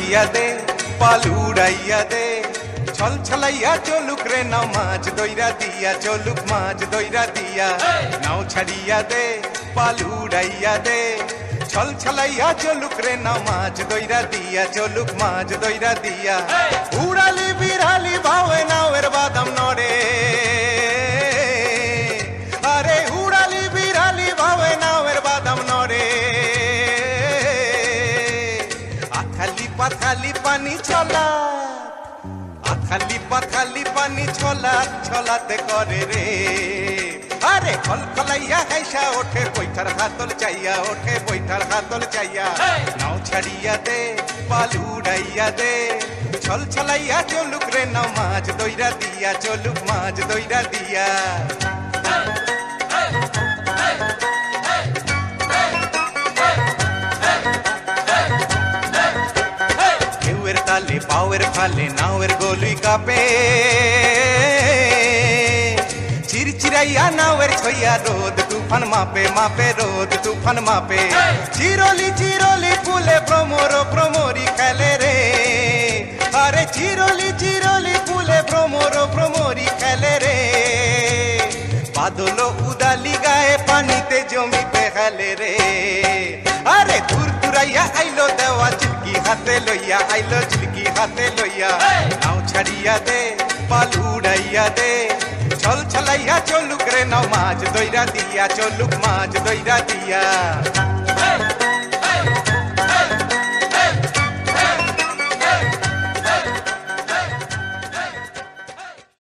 ছাড়িয়া দে পাল উড়াইয়া দে ছল ছলাইয়া চলুক রে নাও মাছ দইরা দিয়া চলুক মাছ দইরা দিয়া নাও ছাড়িয়া দে পাল উড়াইয়া দে ছল ছলাইয়া চলুক রে নাও মাছ দইরা দিয়া চলুক মাছ দইরা দিয়া উড়ালি বিড়ালি ভাবে নাওয়ের বাদাম নড়ে আরে উড়ালি বিড়ালি ভাবে নাওয়ের বাদাম নড়ে আখালি পাখালি পানি ছলা আখালি পাখালি পানি ছলা ছলাতে করে রে আরে খলখলাইয়া হাইসা ওঠে বৈঠার হাতল চাইয়া ওঠে বৈঠার হাতল চাইয়া নাও ছাড়িয়া দে পাল উড়াইয়া দে ছল ছলাইয়া চলুক রে নাও মাছ দইরা দিয়া চলুক মাছ দইরা দিয়া ঢেউয়ের তালে পাওয়ের ফালে নাওয়ের গলুই কাপে চিরচিরাইয়া নাওয়ের ছইয়া রোদ তুফান মাপে মাপে রোদ তুফান মাপে চিরলি চিরলি ফুলে ভ্রমর ভ্রমরি খেলে রে আরে চিরলি চিরলি ফুলে ভ্রমর ভ্রমরি খেলে রে বাদল উদালি গায়ে পানিতে জমিতে খেলে রে আরে দূর দূরাইয়া আইলো দেওয়া চিলকি হাতে লইয়া আইলো চিলকি হাতে লইয়া নাও ছাড়িয়া দে পাল উড়াইয়া দে ছল ছলাইয়া চলুক রে নাও মাছ দইরা দিয়া চলুক মাছ দইরা দিয়া